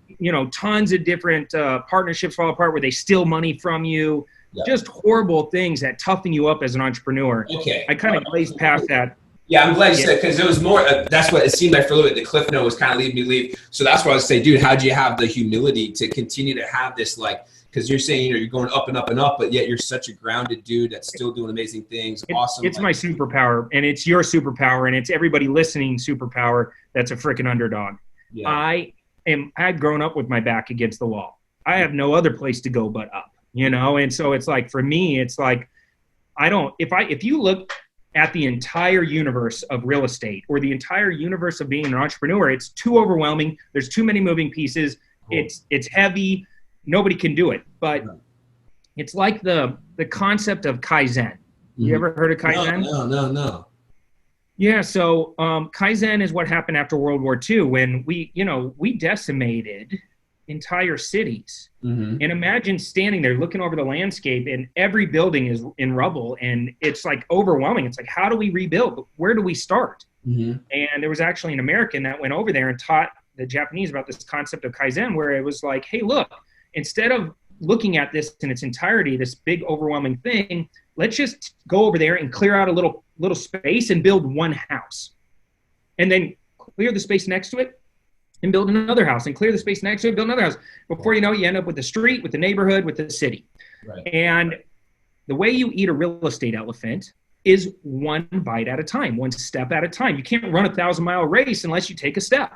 tons of different partnerships fall apart where they steal money from you. Yeah. Just horrible things that toughen you up as an entrepreneur. Okay. I kind of glazed past that. Yeah, I'm glad you said, because it was more, that's what it seemed like for a little bit. The Cliff Note was kind of leave. So that's why I was saying, dude, how'd you have the humility to continue to have this, like, because you're saying, you're going up and up and up, but yet you're such a grounded dude that's still doing amazing things. Awesome. It's my superpower, and it's your superpower, and it's everybody listening superpower that's a freaking underdog. Yeah. I've grown up with my back against the wall. I have no other place to go but up, and so it's like, for me, it's like, if you look at the entire universe of real estate or the entire universe of being an entrepreneur, it's too overwhelming. There's too many moving pieces. Cool. It's heavy. Nobody can do it. But it's like the concept of Kaizen. You ever heard of Kaizen? No. Yeah. So Kaizen is what happened after World War II when we decimated entire cities. And imagine standing there looking over the landscape and every building is in rubble and it's like overwhelming. It's like, how do we rebuild? Where do we start? And there was actually an American that went over there and taught the Japanese about this concept of Kaizen, where it was like, hey, look, instead of looking at this in its entirety, this big overwhelming thing, let's just go over there and clear out a little space and build one house, and then clear the space next to it and build another house, and clear the space next to it, build another house. Before you know it, you end up with the street, with the neighborhood, with the city. Right. And the way you eat a real estate elephant is one bite at a time, one step at a time. You can't run a 1,000-mile race unless you take a step.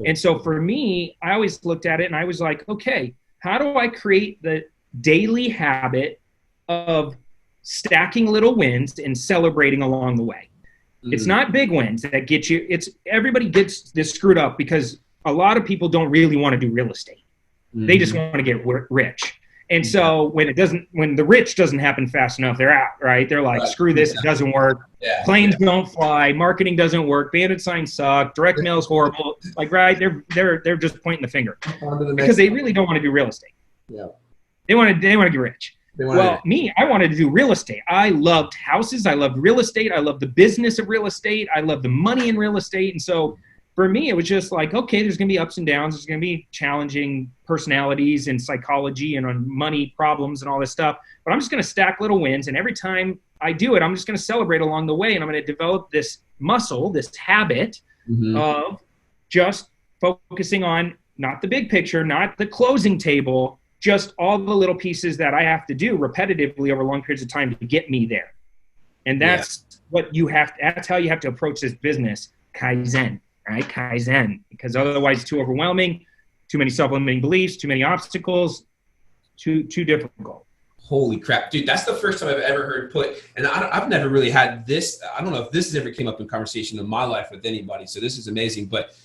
And so for me, I always looked at it and I was like, okay, how do I create the daily habit of stacking little wins and celebrating along the way? It's not big wins that get you. Everybody gets this screwed up because a lot of people don't really want to do real estate. They just want to get rich. And so when the rich doesn't happen fast enough, they're out, right? They're like, screw this, it doesn't work. Planes don't fly, marketing doesn't work, bandit signs suck, direct mail is horrible. Like, right, they're just pointing the finger because they really don't want to do real estate. Yeah. They want to get rich. Me, I wanted to do real estate. I loved houses. I loved real estate. I loved the business of real estate. I loved the money in real estate. And so for me, it was just like, okay, there's going to be ups and downs. There's going to be challenging personalities and psychology and on money problems and all this stuff. But I'm just going to stack little wins. And every time I do it, I'm just going to celebrate along the way. And I'm going to develop this muscle, this habit of just focusing on not the big picture, not the closing table, just all the little pieces that I have to do repetitively over long periods of time to get me there. And that's that's how you have to approach this business, Kaizen. Right? Kaizen, because otherwise it's too overwhelming, too many self-limiting beliefs, too many obstacles, too difficult. Holy crap, dude. That's the first time I've ever heard and I've never really had this. I don't know if this has ever came up in conversation in my life with anybody. So this is amazing, but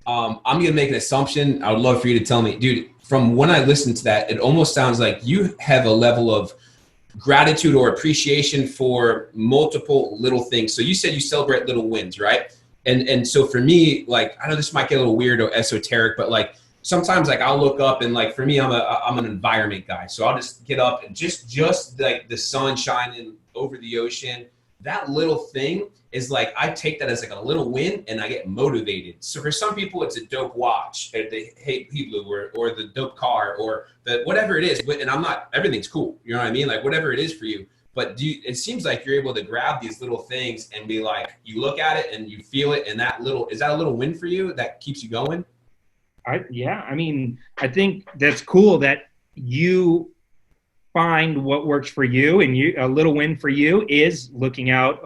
I'm going to make an assumption. I would love for you to tell me, dude, from when I listen to that, it almost sounds like you have a level of gratitude or appreciation for multiple little things. So you said you celebrate little wins, right? And so for me, like, I know this might get a little weird or esoteric, but like sometimes like I'll look up and like for me, I'm an environment guy. So I'll just get up and just like the sun shining over the ocean, that little thing is like, I take that as like a little win and I get motivated. So for some people, it's a dope watch, or they hate people, or the dope car, or the whatever it is. But, and I'm not, everything's cool. You know what I mean? Like whatever it is for you. But it seems like you're able to grab these little things and be like, you look at it and you feel it. And is that a little win for you that keeps you going? Yeah. I mean, I think that's cool that you find what works for you, and a little win for you is looking out,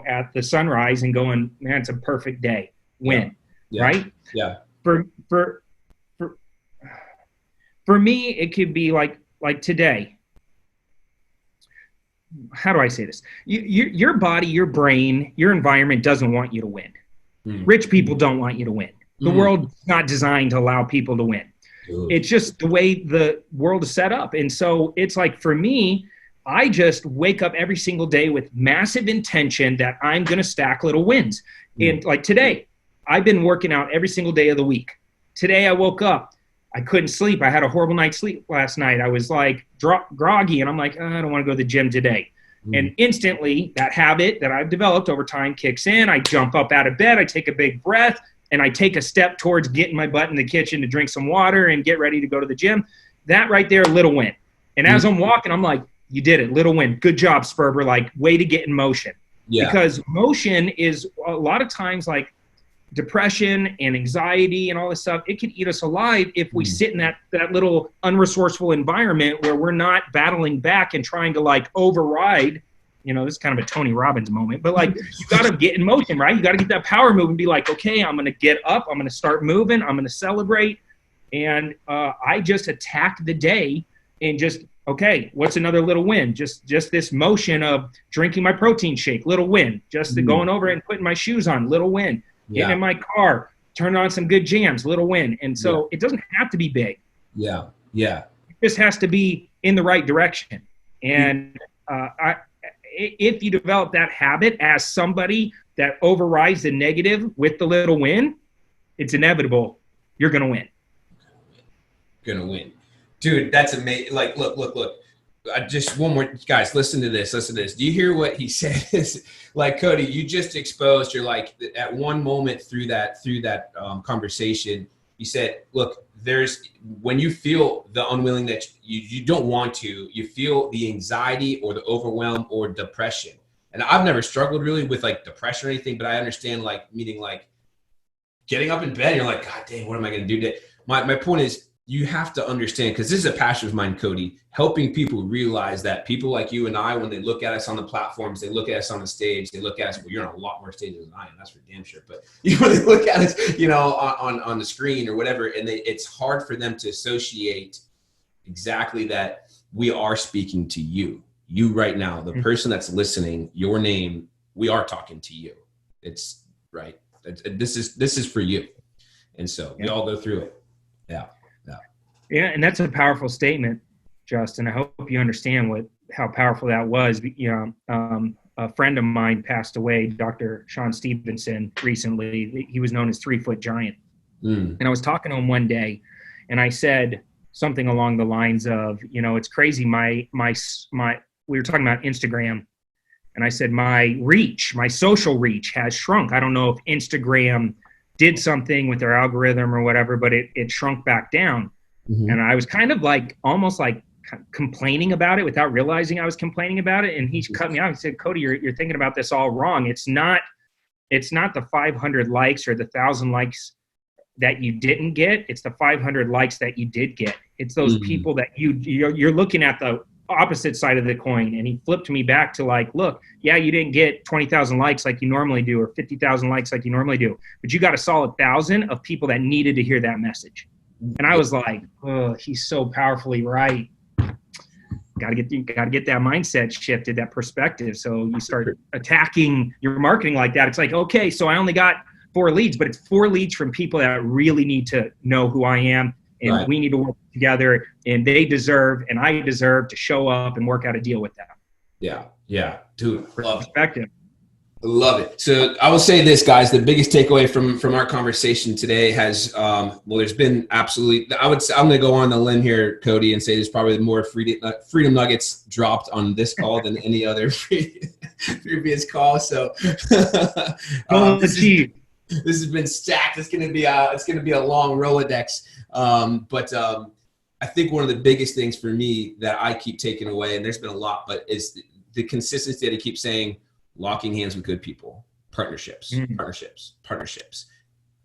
at the sunrise and going, man, it's a perfect day. Win. right? Yeah. For me, it could be like today. How do I say this? Your body, your brain, your environment doesn't want you to win. Rich people don't want you to win. The world's not designed to allow people to win. It's just the way the world is set up. And so it's like, for me, I just wake up every single day with massive intention that I'm going to stack little wins. And like today, I've been working out every single day of the week. Today I woke up, I couldn't sleep. I had a horrible night's sleep last night. I was like groggy, and I'm like, I don't want to go to the gym today. And instantly that habit that I've developed over time kicks in. I jump up out of bed, I take a big breath, and I take a step towards getting my butt in the kitchen to drink some water and get ready to go to the gym. That right there, little win. And as I'm walking, I'm like, you did it, little win. Good job, Sperber. Like, way to get in motion. Yeah. Because motion is a lot of times like depression and anxiety and all this stuff. It can eat us alive if we sit in that little unresourceful environment where we're not battling back and trying to like override. You know, this is kind of a Tony Robbins moment, but like, you got to get in motion, right? You got to get that power move and be like, okay, I'm going to get up. I'm going to start moving. I'm going to celebrate. And I just attacked the day and just, okay, what's another little win? Just this motion of drinking my protein shake, little win. Just going over and putting my shoes on, little win. Getting in my car, turning on some good jams, little win. And so it doesn't have to be big. Yeah. Yeah. It just has to be in the right direction. And if you develop that habit as somebody that overrides the negative with the little win, it's inevitable. You're going to win. Gonna win. Dude, that's amazing. Like, look. Just one more, guys, listen to this. Do you hear what he says? Like, Cody, you just exposed, you're like, at one moment through that conversation, you said, look, when you feel the unwilling that you don't want to, you feel the anxiety or the overwhelm or depression. And I've never struggled really with like depression or anything, but I understand like meaning like getting up in bed and you're like, God dang, what am I going to do today? My point is, you have to understand, because this is a passion of mine, Cody, helping people realize that people like you and I, when they look at us on the platforms, they look at us on the stage, they look at us, well, you're on a lot more stages than I am, that's for damn sure. But when they look at us, you know, on the screen or whatever, and it's hard for them to associate exactly that we are speaking to you right now, the person that's listening, your name, we are talking to you. It's right. This is for you. And so we all go through it. Yeah. Yeah, and that's a powerful statement, Justin. I hope you understand how powerful that was. You know, a friend of mine passed away, Dr. Sean Stevenson, recently. He was known as 3-foot giant. And I was talking to him one day, and I said something along the lines of, you know, it's crazy. We were talking about Instagram, and I said my social reach has shrunk. I don't know if Instagram did something with their algorithm or whatever, but it shrunk back down. And I was kind of like, almost like complaining about it without realizing I was complaining about it. And he cut me off and said, Cody, you're thinking about this all wrong. It's not the 500 likes or the 1,000 likes that you didn't get. It's the 500 likes that you did get. It's those people that you're looking at the opposite side of the coin. And he flipped me back to like, look, yeah, you didn't get 20,000 likes like you normally do, or 50,000 likes like you normally do, but you got a solid 1,000 of people that needed to hear that message. And I was like, oh, he's so powerfully right. Got to get that mindset shifted, that perspective. So you start attacking your marketing like that. It's like, okay, so I only got 4 leads, but it's 4 leads from people that really need to know who I am, and we need to work together, and they deserve, and I deserve to show up and work out a deal with them. Yeah, dude, perspective. I love it. So I will say this, guys, the biggest takeaway from our conversation today has, there's been absolutely, I'm going to go on the limb here, Cody, and say there's probably more freedom nuggets dropped on this call than any other previous call. So this has been stacked. It's going to be a long Rolodex. But I think one of the biggest things for me that I keep taking away, and there's been a lot, but is the consistency that he keeps saying, locking hands with good people, partnerships.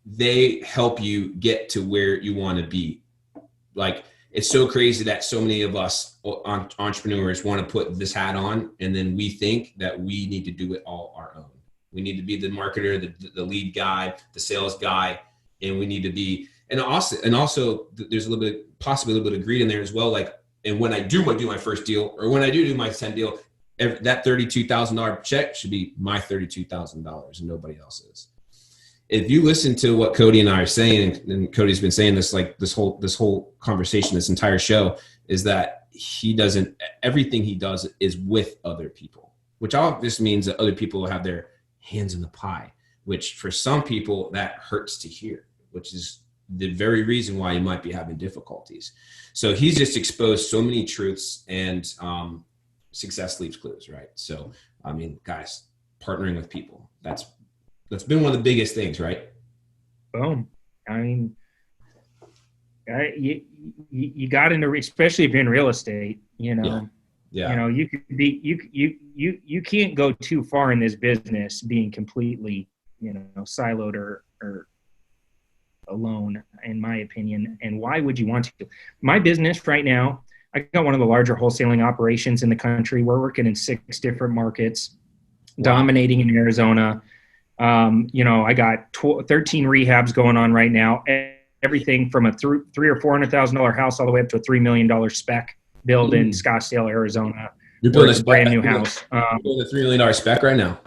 They help you get to where you want to be. Like, it's so crazy that so many of us entrepreneurs want to put this hat on, and then we think that we need to do it all our own. We need to be the marketer, the lead guy, the sales guy. and we need to be, and also there's a little bit, possibly a little bit of greed in there as well. Like, and when I do my first deal, or when I do my 10 deal, that $32,000 check should be my $32,000 and nobody else's. If you listen to what Cody and I are saying, and Cody's been saying this, like this whole conversation, this entire show, is that everything he does is with other people, which all just means that other people will have their hands in the pie, which for some people that hurts to hear, which is the very reason why you might be having difficulties. So he's just exposed so many truths, and success leaves clues, right? So, I mean, guys, partnering with people, that's been one of the biggest things, right? Boom. I mean, you got into, especially if you're in real estate, you know, Yeah. You know, you could be, you can't go too far in this business being completely, you know, siloed or alone, in my opinion. And why would you want to? My business right now, I got one of the larger wholesaling operations in the country. We're working in 6 different markets, dominating in Arizona. You know, I got 13 rehabs going on right now. Everything from a $300,000 or $400,000 house all the way up to a $3 million spec build in Scottsdale, Arizona. You're building a brand new house. You're building a $3 million spec right now.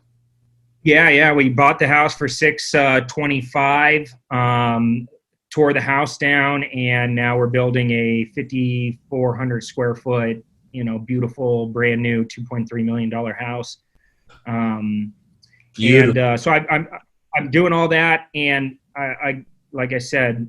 Yeah. We bought the house for $625. Tore the house down, and now we're building a 5,400 square foot, you know, beautiful, brand new $2.3 million house. So I'm doing all that, and I like I said,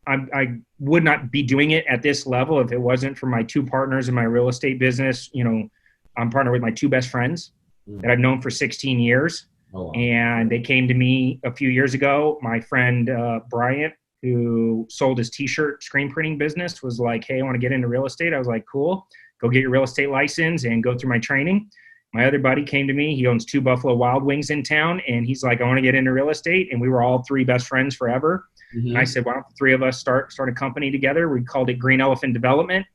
I would not be doing it at this level if it wasn't for my 2 partners in my real estate business. You know, I'm partnered with my 2 best friends that I've known for 16 years. Oh, wow. And they came to me a few years ago. My friend Bryant, who sold his t-shirt screen printing business, was like, hey, I want to get into real estate. I was like, cool, go get your real estate license and go through my training. My other buddy came to me. He owns 2 Buffalo Wild Wings in town, and he's like, I want to get into real estate. And we were all 3 best friends forever. Mm-hmm. And I said, why don't the 3 of us start a company together? We called it Green Elephant Development.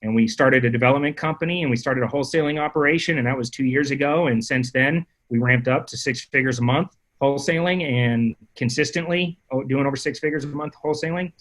And we started a development company, and we started a wholesaling operation, and that was 2 years ago. And since then, we ramped up to 6 figures a month wholesaling, and consistently doing over 6 figures a month wholesaling.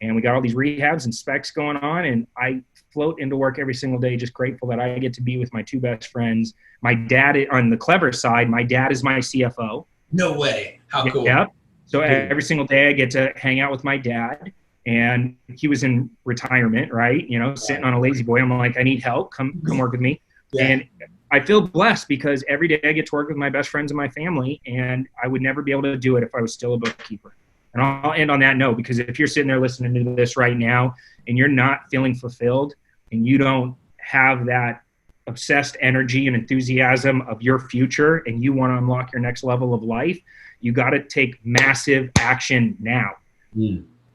And we got all these rehabs and specs going on, and I float into work every single day, just grateful that I get to be with my 2 best friends. My dad, on the clever side, my dad is my CFO. No way. How cool. Yep. So every single day I get to hang out with my dad, and he was in retirement, right? You know, sitting on a lazy boy. I'm like, I need help. Come work with me. Yeah. And I feel blessed because every day I get to work with my best friends and my family, and I would never be able to do it if I was still a bookkeeper. And I'll end on that note, because if you're sitting there listening to this right now and you're not feeling fulfilled and you don't have that obsessed energy and enthusiasm of your future and you want to unlock your next level of life, you got to take massive action now.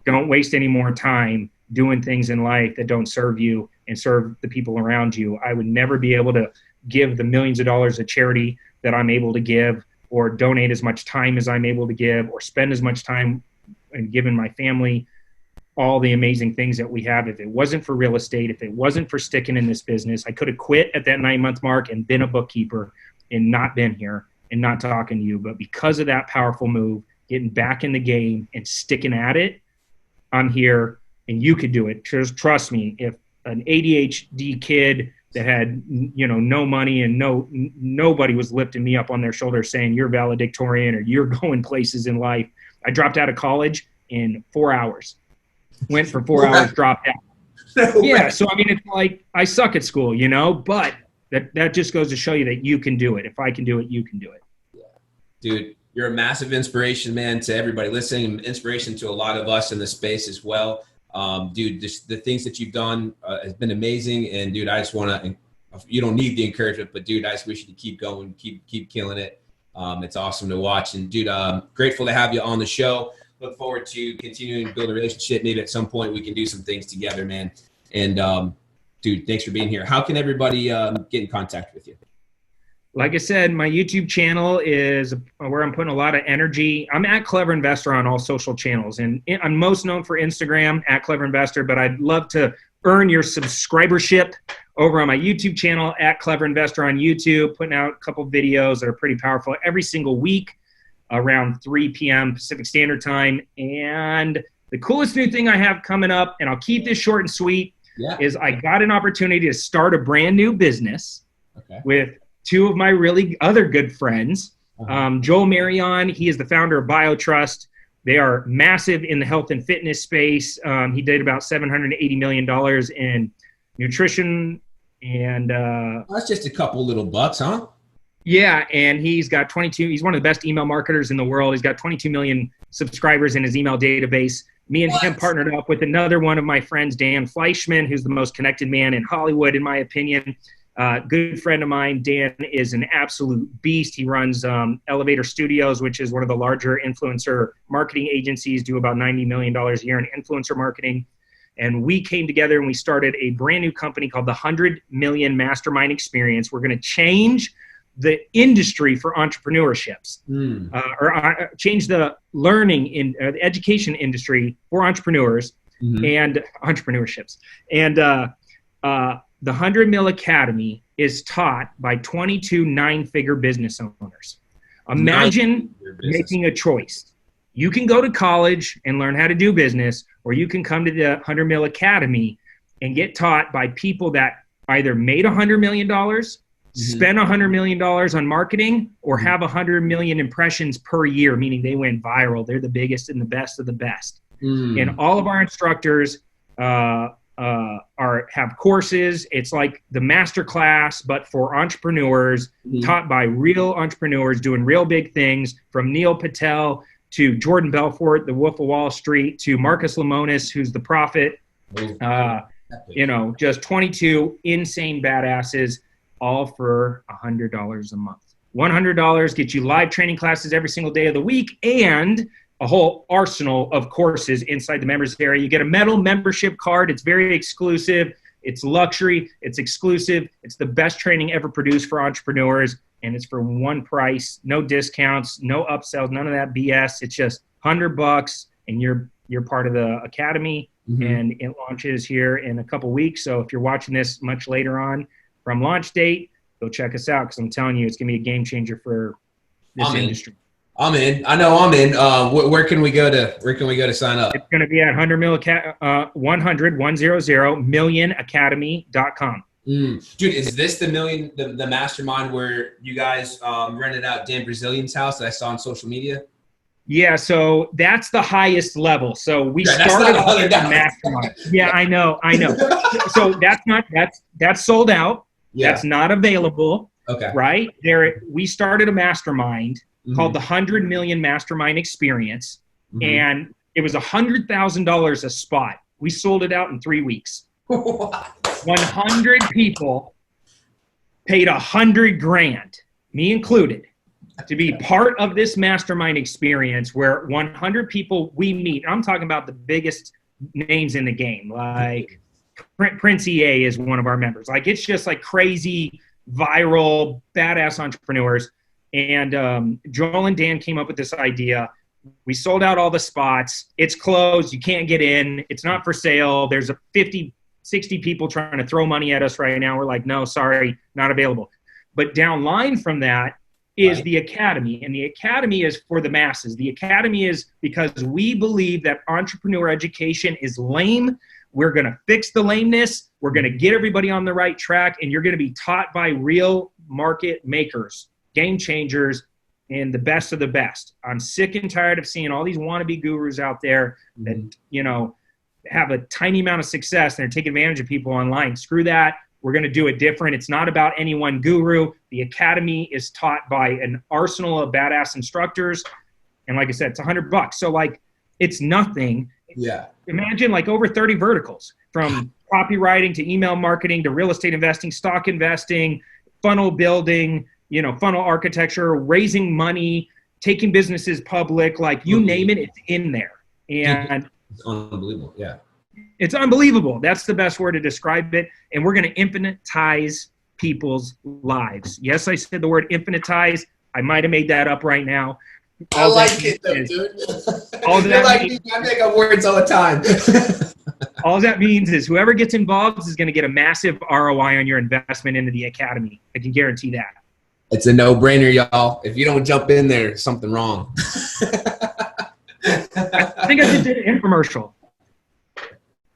Don't waste any more time doing things in life that don't serve you and serve the people around you. I would never be able to give the millions of dollars of charity that I'm able to give, or donate as much time as I'm able to give, or spend as much time and giving my family all the amazing things that we have. If it wasn't for real estate, if it wasn't for sticking in this business, I could have quit at that 9-month mark and been a bookkeeper and not been here and not talking to you. But because of that powerful move, getting back in the game and sticking at it, I'm here, and you could do it. Just trust me. If an ADHD kid that had, you know, no money and nobody was lifting me up on their shoulder saying you're valedictorian or you're going places in life. I dropped out of college in 4 hours. Went for 4 hours, dropped out. Yeah, so I mean, it's like I suck at school, you know, but that just goes to show you that you can do it. If I can do it, you can do it. Yeah. Dude, you're a massive inspiration, man, to everybody listening, inspiration to a lot of us in the space as well. Dude, just the things that you've done has been amazing. And dude, I just want to, you don't need the encouragement, but dude, I just wish you to keep going, keep killing it. It's awesome to watch. And dude, grateful to have you on the show. Look forward to continuing to build a relationship. Maybe at some point we can do some things together, man. And dude, thanks for being here. How can everybody get in contact with you? Like I said, my YouTube channel is where I'm putting a lot of energy. I'm at Clever Investor on all social channels, and I'm most known for Instagram at Clever Investor, but I'd love to earn your subscribership over on my YouTube channel at Clever Investor on YouTube, putting out a couple videos that are pretty powerful every single week. around 3 p.m. Pacific Standard Time. And the coolest new thing I have coming up, and I'll keep this short and sweet, is I got an opportunity to start a brand new business with two of my really other good friends. Joel Marion, he is the founder of BioTrust. They are massive in the health and fitness space. He did about $780 million in nutrition. And that's just a couple little bucks, huh? Yeah, and he's got he's one of the best email marketers in the world. He's got 22 million subscribers in his email database. Me and him partnered up with another one of my friends, Dan Fleischman, who's the most connected man in Hollywood, in my opinion. Good friend of mine. Dan is an absolute beast. He runs Elevator Studios, which is one of the larger influencer marketing agencies, do about $90 million a year in influencer marketing. And we came together and we started a brand new company called the 100 Million Mastermind Experience. We're going to change the industry for entrepreneurships, or change the learning in the education industry for entrepreneurs and entrepreneurships. And the 100 Mil Academy is taught by 22 nine-figure business owners. Imagine making a choice. You can go to college and learn how to do business, or you can come to the 100 Mil Academy and get taught by people that either made $100 million, spend $100 million on marketing, or have 100 million impressions per year, meaning they went viral. They're the biggest and the best of the best. And all of our instructors have courses. It's like the master class, but for entrepreneurs, taught by real entrepreneurs doing real big things, from Neil Patel to Jordan Belfort, the Wolf of Wall Street, to Marcus Lemonis, who's the prophet. Just 22 insane badasses, all for $100 a month. $100 gets you live training classes every single day of the week and a whole arsenal of courses inside the members area. You get a metal membership card. It's very exclusive. It's luxury. It's exclusive. It's the best training ever produced for entrepreneurs. And it's for one price, no discounts, no upsells, none of that BS. It's just $100 and you're part of the academy. And it launches here in a couple weeks. So if you're watching this much later on from launch date, go check us out, because I'm telling you, it's going to be a game changer for this industry. I'm in. I know I'm in. Where can we go to sign up? It's going to be at 100 millionacademy.com. Dude, is this the mastermind where you guys rented out Dan Brazilian's house that I saw on social media? Yeah, so that's the highest level. So we started with the mastermind. Yeah, I know. So that's sold out. Yeah. That's not available. Okay. Right? We started a mastermind called the 100 Million Mastermind Experience, and it was $100,000 a spot. We sold it out in 3 weeks. 100 people paid $100,000, me included, to be part of this mastermind experience where 100 people we meet. I'm talking about the biggest names in the game, like Prince EA is one of our members. Like, it's just like crazy, viral, badass entrepreneurs. And Joel and Dan came up with this idea. We sold out all the spots. It's closed. You can't get in. It's not for sale. There's 50, 60 people trying to throw money at us right now. We're like, no, sorry, not available. But downline from that is the academy. And the academy is for the masses. The academy is because we believe that entrepreneur education is lame. We're going to fix the lameness. We're going to get everybody on the right track. And you're going to be taught by real market makers, game changers, and the best of the best. I'm sick and tired of seeing all these wannabe gurus out there that, have a tiny amount of success and they're taking advantage of people online. Screw that. We're going to do it different. It's not about any one guru. The academy is taught by an arsenal of badass instructors. And like I said, it's $100. So like, it's nothing. Yeah. Imagine like over 30 verticals, from copywriting to email marketing to real estate investing, stock investing, funnel building, funnel architecture, raising money, taking businesses public, like you name it, it's in there. And it's unbelievable. Yeah. It's unbelievable. That's the best word to describe it. And we're going to infinitize people's lives. Yes, I said the word infinitize. I might have made that up right now. I like it though, dude. I make up words all the time. All that means is whoever gets involved is going to get a massive ROI on your investment into the academy. I can guarantee that. It's a no-brainer, y'all. If you don't jump in there, something wrong. I think I did an infomercial.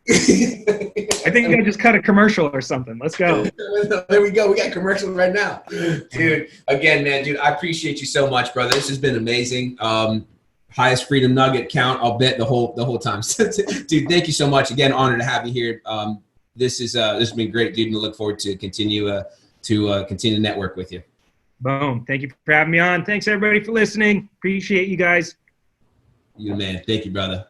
I think I just cut a commercial or something. Let's go. There we go. We got commercials right now. Dude, again, man, dude, I appreciate you so much, brother. This has been amazing. Highest freedom nugget count, I'll bet the whole time. Dude, thank you so much. Again, honored to have you here. This has been great, dude, and I look forward to continue to network with you. Boom. Thank you for having me on. Thanks everybody for listening. Appreciate you guys. You the man. Thank you, brother.